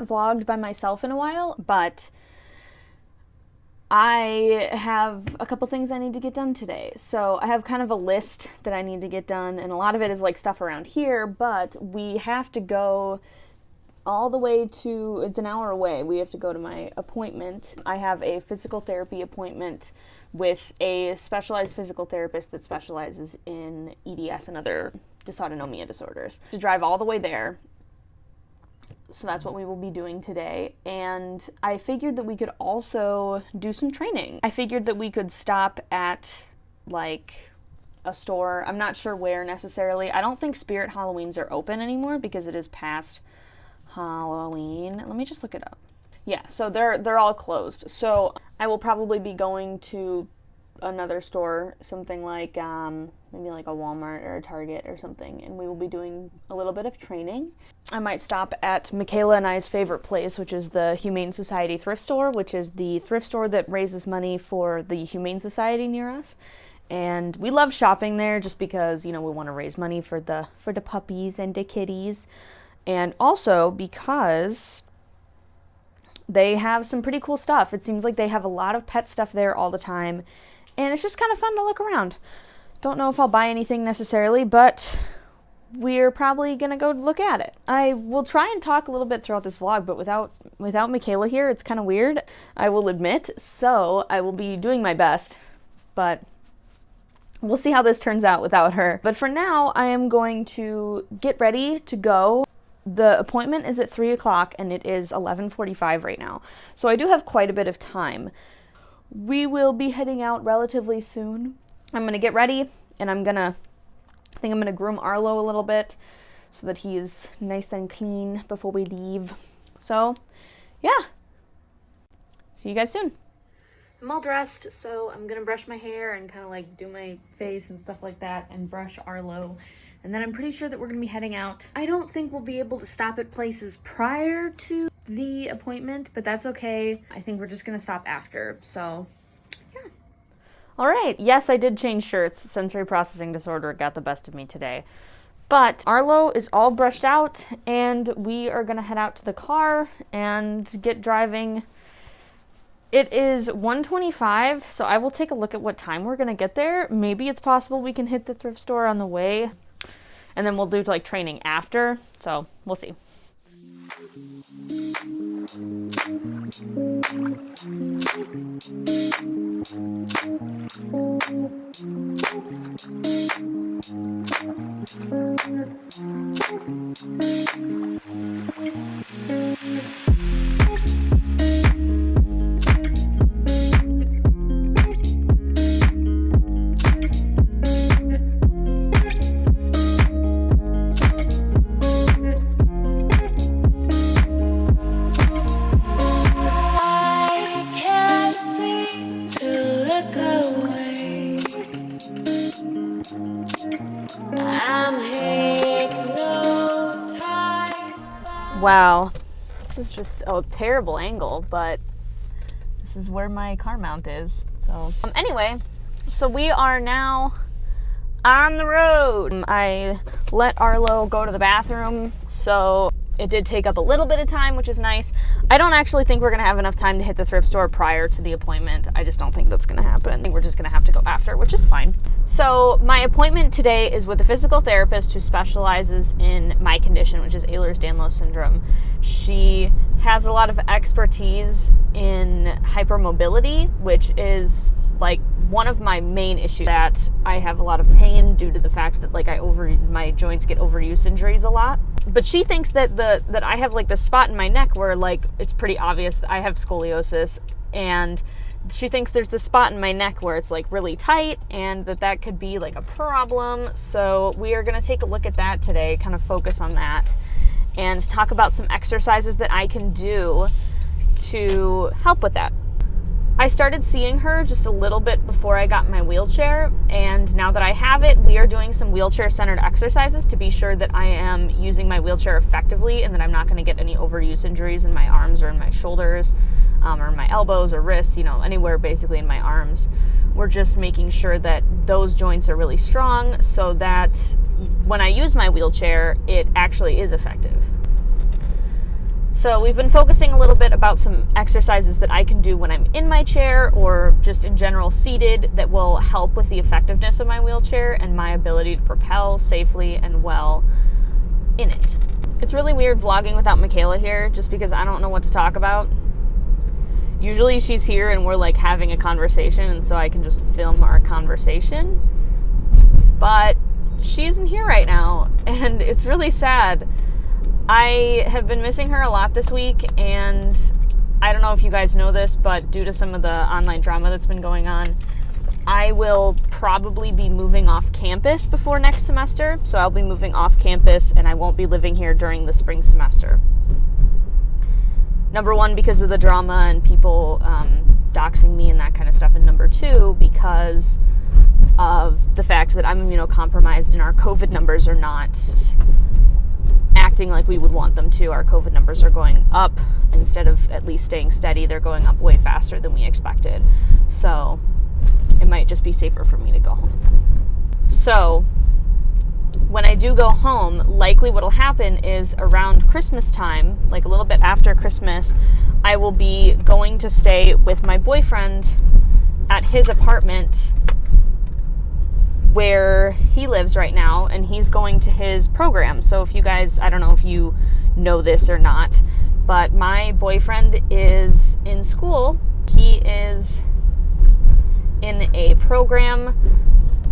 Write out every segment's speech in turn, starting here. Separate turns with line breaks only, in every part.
not vlogged by myself in a while, but I have a couple things I need to get done today. So I have kind of a list that I need to get done, and a lot of it is like stuff around here, but we have to go all the way to, it's an hour away. We have to go to my appointment. I have a physical therapy appointment with a specialized physical therapist that specializes in EDS and other dysautonomia disorders. To drive all the way there. So that's what we will be doing today. And I figured that we could also do some training. I figured that we could stop at like a store. I'm not sure where necessarily. I don't think Spirit Halloweens are open anymore because it is past Halloween. Let me just look it up. Yeah, so they're all closed. So I will probably be going to another store, something like maybe like a Walmart or a Target or something, and we will be doing a little bit of training. I might stop at Michaela and I's favorite place, which is the Humane Society thrift store, which is the thrift store that raises money for the Humane Society near us. And we love shopping there just because, you know, we want to raise money for the puppies and the kitties. And also because they have some pretty cool stuff. It seems like they have a lot of pet stuff there all the time. And it's just kind of fun to look around. Don't know if I'll buy anything necessarily, but we're probably going to go look at it. I will try and talk a little bit throughout this vlog, but without Michaela here, it's kind of weird, I will admit. So I will be doing my best, but we'll see how this turns out without her. But for now, I am going to get ready to go. The appointment is at 3 o'clock and it is 11:45 right now. So I do have quite a bit of time. We will be heading out relatively soon. I'm going to get ready and I think I'm going to groom Arlo a little bit so that he is nice and clean before we leave. So, yeah. See you guys soon. I'm all dressed, so I'm going to brush my hair and kind of like do my face and stuff like that and brush Arlo. And then I'm pretty sure that we're going to be heading out. I don't think we'll be able to stop at places prior to the appointment, but that's okay. I think we're just going to stop after, so yeah. All right, yes, I did change shirts. Sensory processing disorder got the best of me today. But Arlo is all brushed out, and we are going to head out to the car and get driving. It is 1:25, so I will take a look at what time we're going to get there. Maybe it's possible we can hit the thrift store on the way. And then we'll do like training after, so we'll see. Wow, this is just a terrible angle, but this is where my car mount is. So anyway, so we are now on the road. I let Arlo go to the bathroom, so it did take up a little bit of time, which is nice. I don't actually think we're going to have enough time to hit the thrift store prior to the appointment. I just don't think that's going to happen. I think we're just going to have to go after, which is fine. So my appointment today is with a physical therapist who specializes in my condition, which is Ehlers-Danlos syndrome. She has a lot of expertise in hypermobility, which is like one of my main issues, that I have a lot of pain due to the fact that like my joints get overuse injuries a lot. But she thinks that that I have like this spot in my neck where like it's pretty obvious that I have scoliosis, and she thinks there's this spot in my neck where it's like really tight and that could be like a problem. So we are going to take a look at that today, kind of focus on that and talk about some exercises that I can do to help with that. I started seeing her just a little bit before I got my wheelchair, and now that I have it, we are doing some wheelchair-centered exercises to be sure that I am using my wheelchair effectively and that I'm not going to get any overuse injuries in my arms or in my shoulders or in my elbows or wrists, you know, anywhere basically in my arms. We're just making sure that those joints are really strong so that when I use my wheelchair, it actually is effective. So we've been focusing a little bit about some exercises that I can do when I'm in my chair or just in general seated that will help with the effectiveness of my wheelchair and my ability to propel safely and well in it. It's really weird vlogging without Michaela here just because I don't know what to talk about. Usually she's here and we're like having a conversation, and so I can just film our conversation. But she isn't here right now, and it's really sad. I have been missing her a lot this week, and I don't know if you guys know this, but due to some of the online drama that's been going on, I will probably be moving off campus before next semester. So I'll be moving off campus, and I won't be living here during the spring semester. Number one, because of the drama and people doxing me and that kind of stuff. And number two, because of the fact that I'm immunocompromised and our COVID numbers are not acting like we would want them to. Our COVID numbers are going up instead of at least staying steady. They're going up way faster than we expected. So it might just be safer for me to go home. So when I do go home, likely what'll happen is around Christmas time, like a little bit after Christmas, I will be going to stay with my boyfriend at his apartment where he lives right now, and he's going to his program. So if you guys, I don't know if you know this or not, but my boyfriend is in school. He is in a program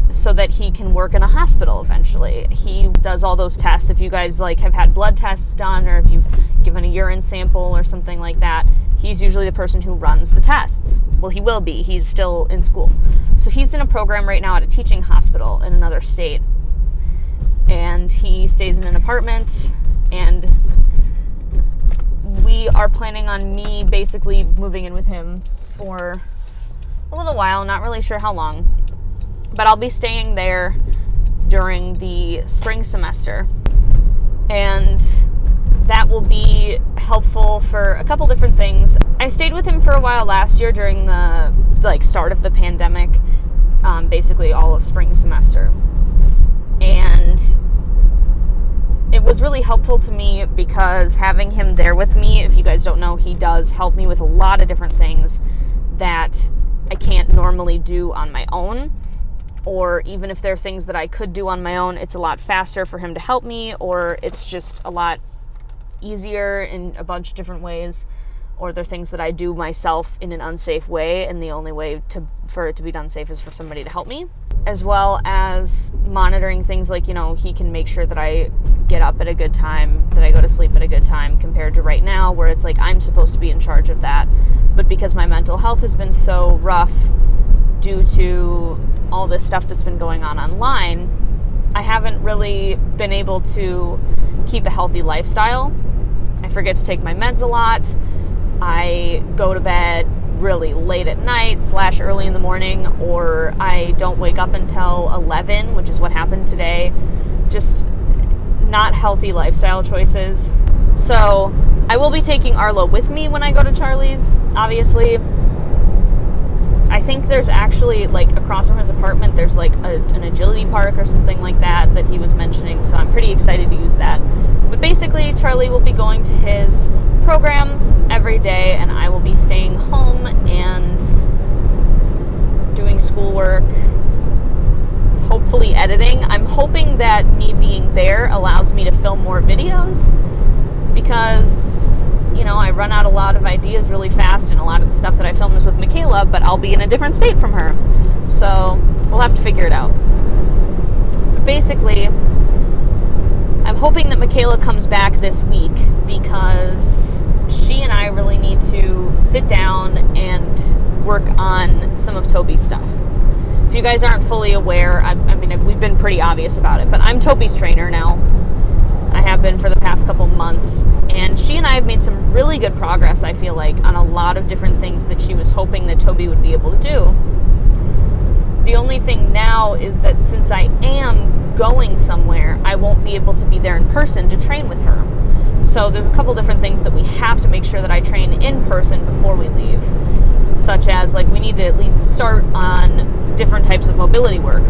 so that he can work in a hospital eventually. He does all those tests. If you guys like have had blood tests done, or if you've given a urine sample or something like that, he's usually the person who runs the tests. Well, he will be. He's still in school. So he's in a program right now at a teaching hospital in another state. And he stays in an apartment, and we are planning on me basically moving in with him for a little while, not really sure how long. But I'll be staying there during the spring semester. And that will be helpful for a couple different things. I stayed with him for a while last year during the start of the pandemic, basically all of spring semester. And it was really helpful to me because having him there with me, if you guys don't know, he does help me with a lot of different things that I can't normally do on my own. Or even if there are things that I could do on my own, it's a lot faster for him to help me, or it's just a lot easier in a bunch of different ways, or there are things that I do myself in an unsafe way, and the only way for it to be done safe is for somebody to help me. As well as monitoring things like, he can make sure that I get up at a good time, that I go to sleep at a good time, compared to right now where it's like I'm supposed to be in charge of that. But because my mental health has been so rough due to all this stuff that's been going on online, I haven't really been able to keep a healthy lifestyle. I forget to take my meds a lot. I go to bed really late at night / early in the morning, or I don't wake up until 11, which is what happened today. Just not healthy lifestyle choices. So I will be taking Arlo with me when I go to Charlie's, obviously. I think there's actually, across from his apartment, there's an agility park or something like that he was mentioning, so I'm pretty excited to use that. But basically, Charlie will be going to his program every day, and I will be staying home and doing schoolwork, hopefully editing. I'm hoping that me being there allows me to film more videos, because I run out a lot of ideas really fast, and a lot of the stuff that I film is with Michaela, but I'll be in a different state from her. So we'll have to figure it out. But basically, I'm hoping that Michaela comes back this week, because she and I really need to sit down and work on some of Toby's stuff. If you guys aren't fully aware, we've been pretty obvious about it, but I'm Toby's trainer now. I have been for the past couple months, and she and I have made some really good progress, I feel like, on a lot of different things that she was hoping that Toby would be able to do. The only thing now is that since I am going somewhere, I won't be able to be there in person to train with her. So there's a couple different things that we have to make sure that I train in person before we leave, such as we need to at least start on different types of mobility work.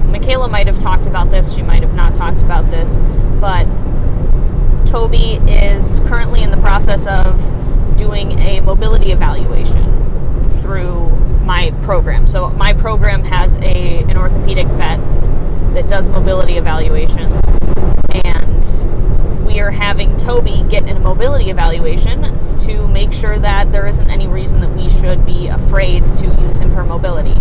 Michaela might have talked about this, she might have not talked about this, but Toby is currently in the process of doing a mobility evaluation through my program. So my program has an orthopedic vet that does mobility evaluations, and we are having Toby get in a mobility evaluation to make sure that there isn't any reason that we should be afraid to use him for mobility.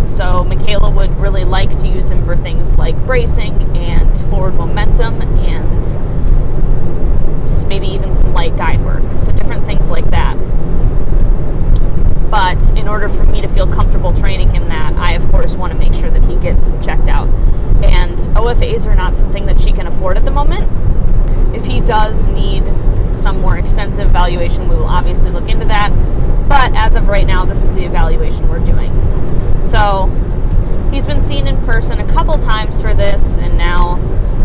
So Michaela would really like to use him for things like bracing and forward momentum and maybe even some light guide work. So different things like that. But in order for me to feel comfortable training him that, I of course want to make sure that he gets checked out. And OFAs are not something that she can afford at the moment. If he does need some more extensive evaluation, we will obviously look into that. But as of right now, this is the evaluation we're doing. So he's been seen in person a couple times for this, and now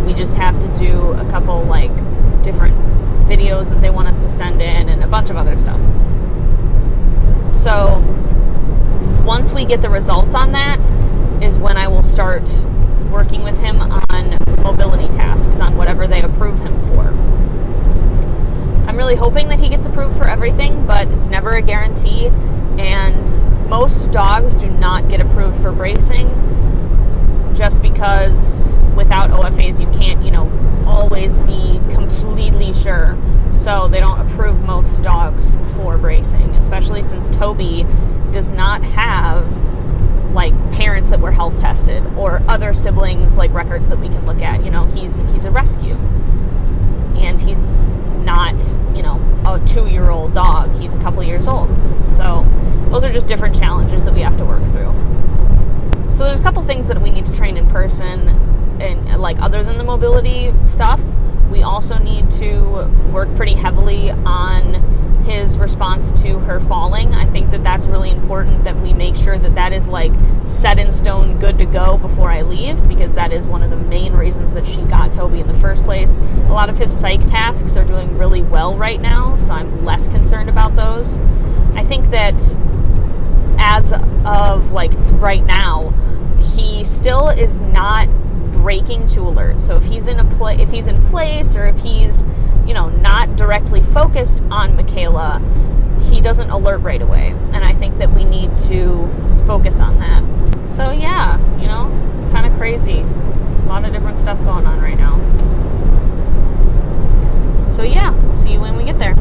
we just have to do a couple like different videos that they want us to send in and a bunch of other stuff. So once we get the results on that is when I will start working with him on mobility tasks, on whatever they approve him for. I'm really hoping that he gets approved for everything, but it's never a guarantee, and most dogs do not get approved for bracing just because without OFAs you can't, always be completely sure. So they don't approve most dogs for bracing, especially since Toby does not have like parents that were health tested or other siblings like records that we can look at. He's a rescue, and he's not a 2-year-old dog. He's a couple years old. So those are just different challenges that we have to work through. So there's a couple things that we need to train in person, and like other than the mobility stuff, we also need to work pretty heavily on his response to her falling. I think that that's really important, that we make sure that that is like set in stone, good to go before I leave, because that is one of the main reasons that she got Toby in the first place. A lot of his psych tasks are doing really well right now, so I'm less concerned about those. I think that as of like right now, he still is not breaking to alert. So if he's in place, or if he's not directly focused on Michaela, he doesn't alert right away. And I think that we need to focus on that. So yeah, kind of crazy. A lot of different stuff going on right now. So yeah, we'll see you when we get there.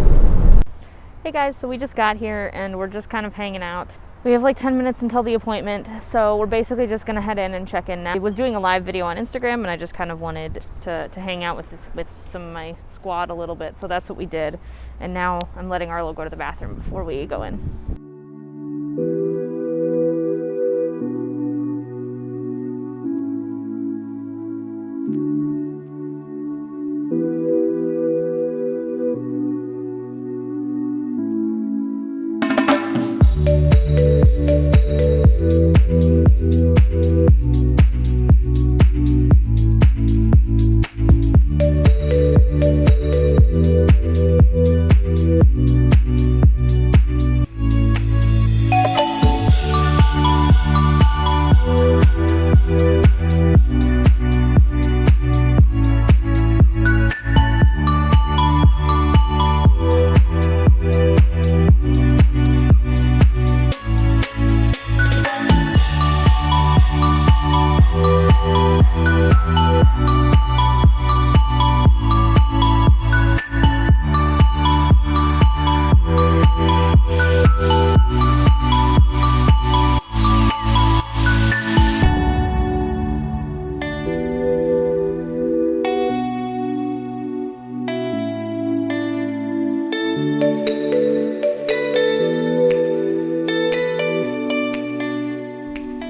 Hey guys, so we just got here and we're just kind of hanging out. We have like 10 minutes until the appointment, so we're basically just gonna head in and check in now. I was doing a live video on Instagram and I just kind of wanted to hang out with some of my squad a little bit, so that's what we did. And now I'm letting Arlo go to the bathroom before we go in.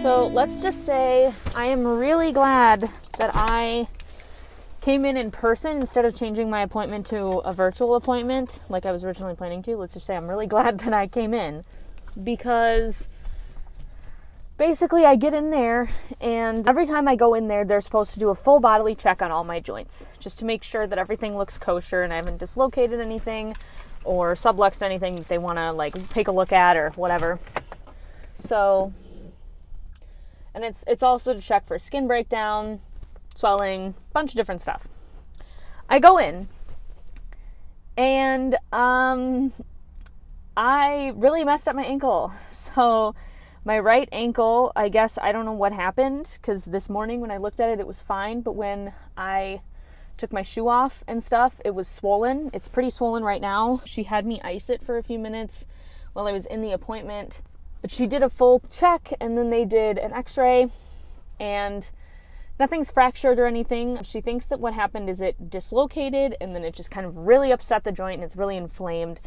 So let's just say I am really glad that I came in person instead of changing my appointment to a virtual appointment like I was originally planning to. Let's just say I'm really glad that I came in, because basically I get in there and every time I go in there, they're supposed to do a full bodily check on all my joints just to make sure that everything looks kosher and I haven't dislocated anything or subluxed anything that they want to like take a look at or whatever. So, and it's also to check for skin breakdown, swelling, bunch of different stuff. I go in And I really messed up my ankle. So my right ankle, I guess, I don't know what happened, because this morning when I looked at it, it was fine. But when I took my shoe off and stuff, it was swollen. It's pretty swollen right now. She had me ice it for a few minutes while I was in the appointment. But she did a full check, and then they did an x-ray, and nothing's fractured or anything. She thinks that what happened is it dislocated, and then it just kind of really upset the joint, and it's really inflamed.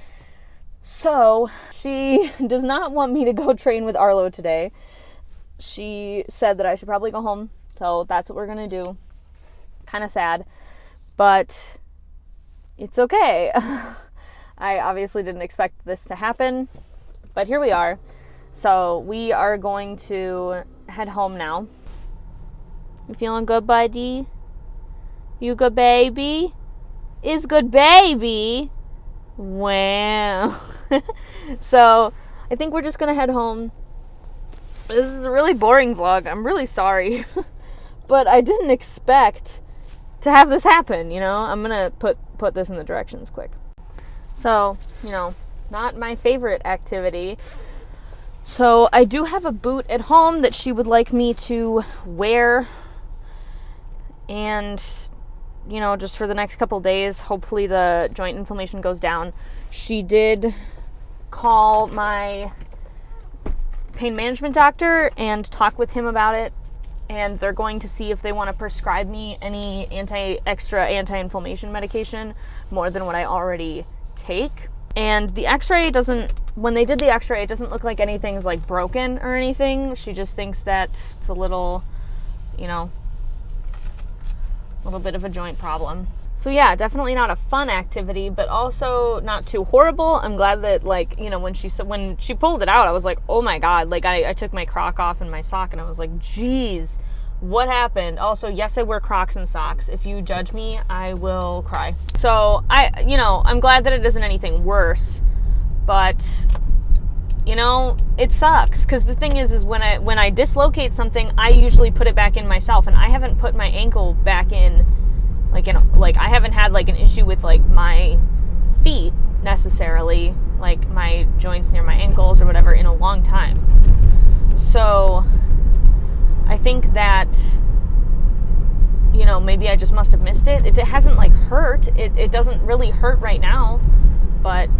So she does not want me to go train with Arlo today. She said that I should probably go home. So that's what we're going to do. Kind of sad, but it's okay. I obviously didn't expect this to happen, but here we are. So we are going to head home now. You feeling good, buddy? You good, baby? Is good, baby? Wow. So I think we're just gonna head home. This is a really boring vlog. I'm really sorry. But I didn't expect to have this happen, you know? I'm gonna put this in the directions quick. So, you know, not my favorite activity. So I do have a boot at home that she would like me to wear, and you know, just for the next couple days, hopefully the joint inflammation goes down. She did call my pain management doctor and talk with him about it, and they're going to see if they want to prescribe me any extra anti-inflammation medication more than what I already take. And the x-ray when they did the x-ray, it doesn't look like anything's like broken or anything. She just thinks that it's a little, you know, a little bit of a joint problem. So yeah, definitely not a fun activity, but also not too horrible. I'm glad that, like, you know, when she pulled it out, I was like, oh my God, like I took my Croc off and my sock, and I was like, geez, what happened? Also, yes, I wear Crocs and socks. If you judge me, I will cry. So I'm glad that it isn't anything worse, but you know, it sucks, because the thing is when I dislocate something, I usually put it back in myself, and I haven't put my ankle back in, I haven't had like an issue with like my feet necessarily, like my joints near my ankles or whatever, in a long time. So I think that, you know, maybe I just must have missed it. It hasn't like hurt. It doesn't really hurt right now, but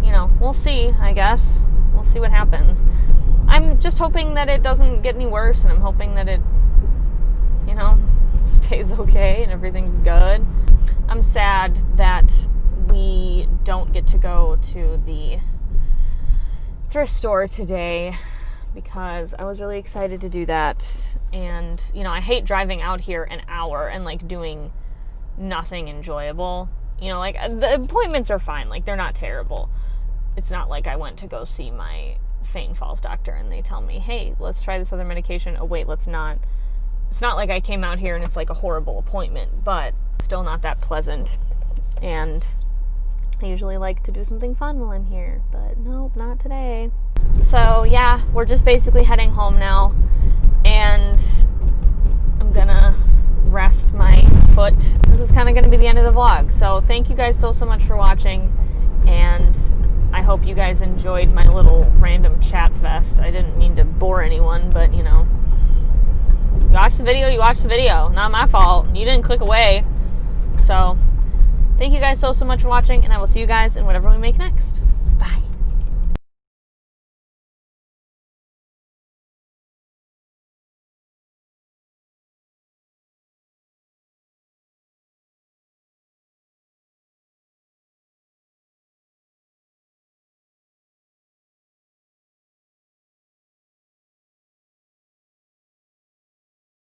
you know, we'll see, I guess. We'll see what happens. I'm just hoping that it doesn't get any worse, and I'm hoping that it, you know, stays okay and everything's good. I'm sad that we don't get to go to the thrift store today, because I was really excited to do that. And, you know, I hate driving out here an hour and like doing nothing enjoyable. You know, like the appointments are fine, like they're not terrible. It's not like I went to go see my Faint Falls doctor and they tell me, hey, let's try this other medication. Oh, wait, let's not. It's not like I came out here and it's like a horrible appointment, but still not that pleasant. And I usually like to do something fun while I'm here, but nope, not today. So yeah, we're just basically heading home now, and I'm gonna rest my foot. This is kind of gonna be the end of the vlog. So thank you guys so much for watching, and I hope you guys enjoyed my little random chat fest. I didn't mean to bore anyone, but you know, you watch the video, not my fault. You didn't click away. So thank you guys so much for watching, and I will see you guys in whatever we make next.